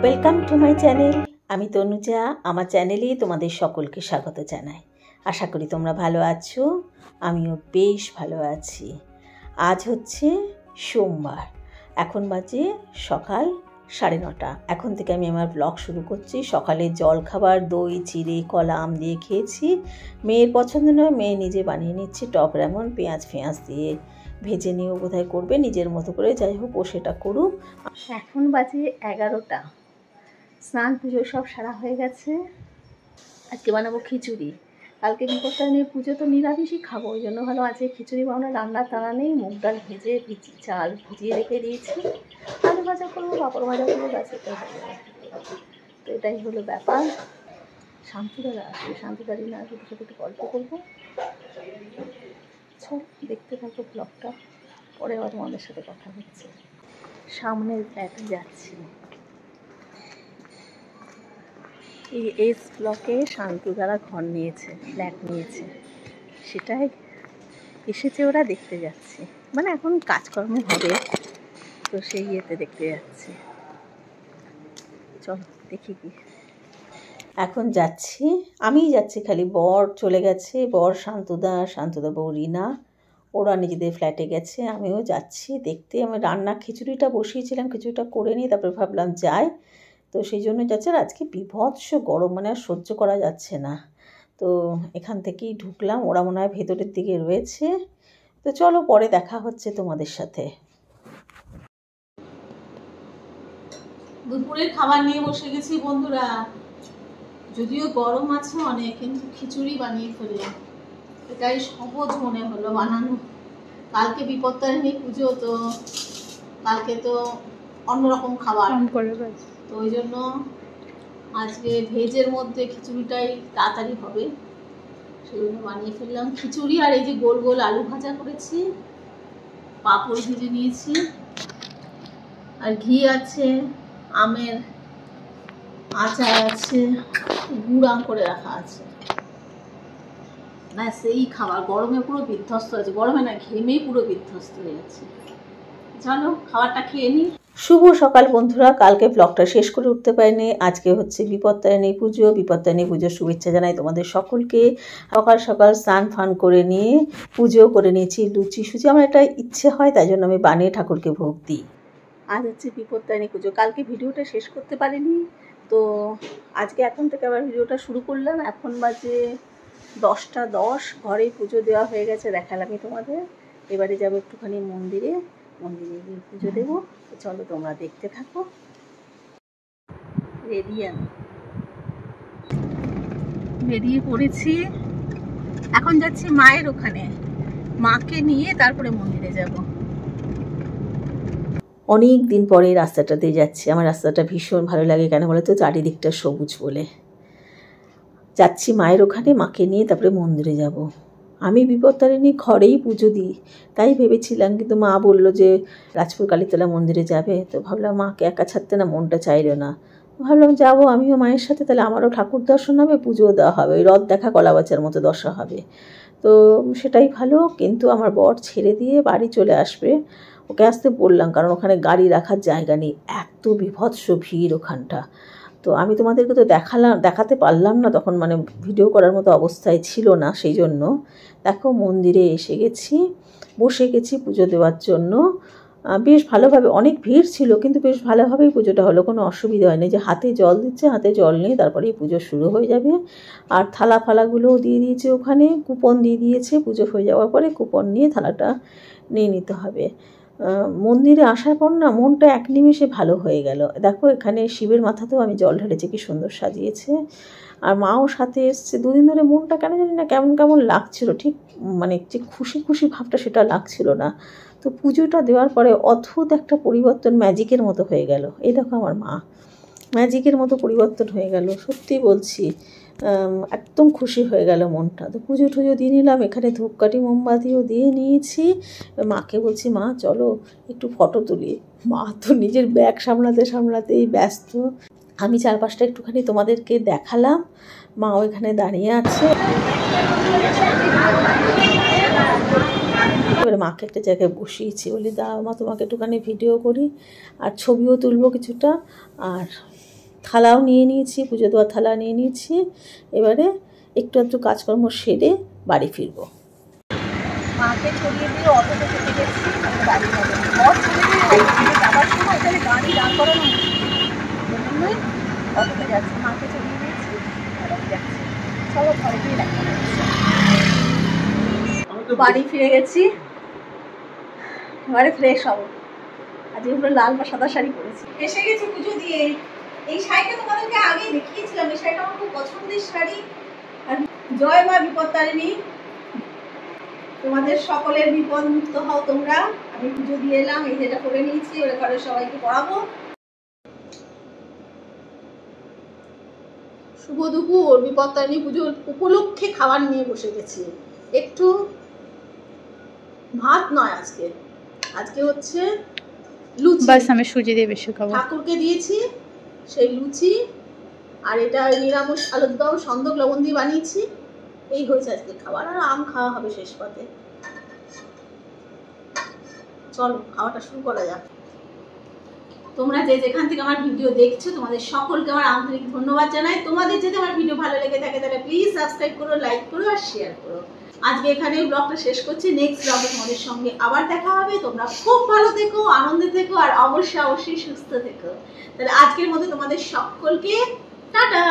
Welcome to my channel. আমি তনুজা। আমার চ্যানেলে তোমাদের সকলকে স্বাগত জানাই। আশা করি তোমরা ভালো আছো, আমিও বেশ ভালো আছি। আজ হচ্ছে সোমবার, এখন বাজে সকাল 9:30। এখন থেকে আমি আমার ব্লগ শুরু করছি। সকালে জল খাবার দই চিড়ে কলা আম দিয়ে খেয়েছি। মেয়ের পছন্দ নয়, মেয়ে নিজে বানিয়ে নিচ্ছে টপ রেমন, পেঁয়াজ ফেঁয়াজ দিয়ে ভেজে নিয়েও বোধহয় করবে নিজের মতো করে। যাই হোক, ও সেটা করুক। এখন বাজে 11টা। স্নান পুজো সব সারা হয়ে গেছে। আজকে বানাবো খিচুড়ি। কালকে বিপত্তারিণী পুজো তো নিরামিষই খাবো, ওই জন্য ভালো আজকে খিচুড়ি বানানো। রান্না টানা নেই, মুগ ডাল ভেজে চাল ভিজিয়ে রেখে দিয়েছি। আলু ভাজা করবো, পাঁপড় ভাজা করবো, ব্যাস এটাই হবে। তো এটাই হলো ব্যাপার। শান্তিদাদা আসবে, শান্তিদাদি না আসবে, সাথে একটু গল্প করবো। চল দেখতে থাকো ব্লগটা, পরে আবার তোমাদের সাথে কথা হচ্ছে। সামনের ফ্ল্যাটে যাচ্ছি। এই এস ব্লকে শান্তু যারা ঘর নিয়েছে, ফ্ল্যাট নিয়েছে, সেটাই এসেছে ওরা, দেখতে যাচ্ছে। মানে এখন কাজকর্ম হবে তো সেই ইয়েতে দেখতে যাচ্ছি। চল দেখি কি। এখন যাচ্ছি, আমিই যাচ্ছি খালি। বর চলে গেছে, বর শান্তুদা বউ রিনা, ওরা নিজেদের ফ্ল্যাটে গেছে। আমিও যাচ্ছি দেখতে। আমি রান্না খিচুড়িটা বসিয়েছিলাম, খিচুড়িটা করে নিই, তারপরে ভাবলাম যাই। তো সেই জন্য যাচ্ছে। আর আজকে বিভৎস গরম, মানে আর সহ্য করা যাচ্ছে না। তো এখান থেকেই ঢুকলাম, ওরা মনে হয় ভেতরের দিকে রয়েছে। তো চলো পরে দেখা হচ্ছে তোমাদের সাথে। দুপুরের খাবার নিয়ে বসে গেছি বন্ধুরা। যদিও গরম আছে অনেক, কিন্তু খিচুড়ি বানিয়ে ফেললাম। এটাই সহজ মনে হলো বানানো। কালকে বিপত্তারিণী পুজো, তো কালকে তো অন্যরকম খাবার, তো ওই জন্য আজকে ভেজের মধ্যে খিচুড়িটাই তাড়াতাড়ি হবে, সেই জন্য বানিয়ে ফেললাম খিচুড়ি। আর এই যে গোল গোল আলু ভাজা করেছি, পাঁপড় ভেজে নিয়েছি, আর ঘি আছে, আমের আচার আছে, গুড় আম করে রাখা আছে। না সেই খাবার গরমে পুরো বিধ্বস্ত আছে, গরমে না ঘেমেই পুরো বিধ্বস্ত হয়ে যাচ্ছে। চলো খাবারটা খেয়ে নিই। শুভ সকাল বন্ধুরা। কালকে ব্লগটা শেষ করে উঠতে পারিনি। আজকে হচ্ছে বিপত্তারিণী পুজো। বিপত্তারিণী পুজোর শুভেচ্ছা জানাই তোমাদের সকলকে। সকাল সকাল স্নান ফান করে নিয়ে পুজো করে নিয়েছি। লুচি সুচি আমার একটা ইচ্ছে হয়, তাই জন্য আমি বানিয়ে ঠাকুরকে ভোগ দিই। আজ হচ্ছে বিপত্তারিণী পুজো। কালকে ভিডিওটা শেষ করতে পারিনি, তো আজকে এখন থেকে আবার ভিডিওটা শুরু করলাম। এখন বাজে 10টা 10। ঘরেই পুজো দেওয়া হয়ে গেছে, দেখালামই তোমাদের। এবারে যাবো একটুখানি মন্দিরে গিয়ে পুজো দেবো। তো চলো তোমরা দেখতে থাকো। বেরিয়ে পড়েছি, এখন যাচ্ছি মায়ের ওখানে। মাকে নিয়ে তারপরে মন্দিরে যাব। অনেক দিন পরে রাস্তাটাতে যাচ্ছি। আমার রাস্তাটা ভীষণ ভালো লাগে, কেন বলো তো, চারিদিকটা সবুজ বলে। যাচ্ছি মায়ের ওখানে, মাকে নিয়ে তারপরে মন্দিরে যাব। আমি বিপত্তারিণী ঘরেই পুজো দিই, তাই ভেবেছিলাম, কিন্তু মা বললো যে রাজপুর কালীতলা মন্দিরে যাবে। তো ভাবলাম মাকে একা ছাড়তে না মনটা চাইল না। ভাবলাম যাবো আমিও মায়ের সাথে, তাহলে আমারও ঠাকুর দর্শন হবে, পুজোও দেওয়া হবে, ওই রথ দেখা কলাবাচার মতো দশা হবে। তো সেটাই ভালো। কিন্তু আমার বর ছেড়ে দিয়ে বাড়ি চলে আসবে, ওকে আসতে বললাম, কারণ ওখানে গাড়ি রাখার জায়গা নেই, এত বিভৎস ভিড় ওখানটা। তো আমি তোমাদেরকে তো দেখাতে পারলাম না তখন, মানে ভিডিও করার মতো অবস্থায় ছিল না। সেই জন্য দেখো মন্দিরে এসে গেছি, বসে গেছি পুজো দেওয়ার জন্য। বেশ ভালোভাবে, অনেক ভিড় ছিল কিন্তু বেশ ভালোভাবেই পুজোটা হলো, কোনো অসুবিধা হয়নি। যে হাতে জল দিচ্ছে, হাতে জল নিয়ে তারপরেই পুজো শুরু হয়ে যাবে। আর থালা ফালাগুলোও দিয়ে দিয়েছে ওখানে, কুপন দিয়ে দিয়েছে। পুজো হয়ে যাওয়ার পরে কুপন নিয়ে থালাটা নিয়ে নিতে হবে। মন্দিরে আসার পর না মনটা এক নিমেষে ভালো হয়ে গেল। দেখো এখানে শিবের মাথাতেও আমি জল ঢেলেছি, কি সুন্দর সাজিয়েছে। আর মাও সাথে এসছে। দুদিন ধরে মনটা কেন জানি না কেমন কেমন লাগছিল, ঠিক মানে যে খুশি খুশি ভাবটা সেটা লাগছিল না। তো পুজোটা দেওয়ার পরে অদ্ভুত একটা পরিবর্তন, ম্যাজিকের মতো হয়ে গেল। এই দেখো আমার মা, ম্যাজিকের মতো পরিবর্তন হয়ে গেল, সত্যি বলছি। একদম খুশি হয়ে গেল মনটা। তো পুজো টুজো দিয়ে নিলাম, এখানে ধূপকাঠি মোমবাতিও দিয়ে নিয়েছি। মাকে বলছি মা চলো একটু ফটো তুলি। মা তো নিজের ব্যাগ সামলাতে সামলাতেই ব্যস্ত। আমি চারপাশটা একটুখানি তোমাদেরকে দেখালাম। মা ওইখানে দাঁড়িয়ে আছে। এবারে মাকে একটা জায়গায় বসিয়েছি, বলি দাঁড়াও মা তোমাকে একটুখানি ভিডিও করি আর ছবিও তুলবো কিছুটা, আর থালাও নিয়ে নিয়েছি, পুজো দেওয়ার থালা নিয়ে নিয়েছি। এবারে একটু একটু কাজকর্ম সেরে বাড়ি ফিরবো। মাকে ছড়িয়ে দিয়ে অটোতে চেপে গেছি, বাড়ি যাবো। যাবার সময় এখানে গাড়ি দাঁড় করানো জন্যই অটোতে যাচ্ছি, মাকে ছড়িয়ে দিয়েছি, যাচ্ছি। চলো ঘরে গিয়ে দেখা যাচ্ছে। বাড়ি ফিরে গেছি, এবারে ফ্রেশ হবো। আজকে পুরো লাল বা সাদা শাড়ি পরেছি। এসে গেছি পুজো দিয়ে। এই শাড়িটা তোমাদেরকে আগেই দেখিয়েছিলাম, এই শাড়িটা আমার খুব পছন্দের শাড়ি। আর জয় মা বিপত্তারিণী, তোমাদের সকলের বিপদ মুক্ত হও তোমরা। আমি পুজো দিয়ে এলাম, এই যেটা করে নিয়েছি, ওরা ঘরে সবাইকে পড়াবো। শুভ দুপুর। বিপত্তারিণী পুজোর উপলক্ষে খাবার নিয়ে বসে গেছি। একটু ভাত নয় আজকে, আজকে হচ্ছে লুচি। বাস আমি সুজি দিয়ে বেশি খাবো। ঠাকুরকে দিয়েছি সেই লুচি, আর এটা নিরামিষ আলুর দম সন্দক লবণ দিয়ে বানিয়েছি। এই হয়েছে আজকে খাবার, আর আম খাওয়া হবে শেষ পাতে। চলো খাওয়াটা শুরু করা যাক। তোমরা যে যেখান থেকে আমার ভিডিও দেখছো তোমাদের সকলকে আমার আন্তরিক ধন্যবাদ জানাই। তোমাদের যদি আমার ভিডিও ভালো লেগে থাকে তাহলে প্লিজ সাবস্ক্রাইব করো, লাইক করো আর শেয়ার করো। আজকে এখানে ব্লগটা শেষ করছি, নেক্সট ব্লগে তোমাদের সঙ্গে আবার দেখা হবে। তোমরা খুব ভালো থেকো, আনন্দে থেকো, আর অবশ্যই সুস্থ থেকো। তাহলে আজকের মতো তোমাদের সকলকে টাটা।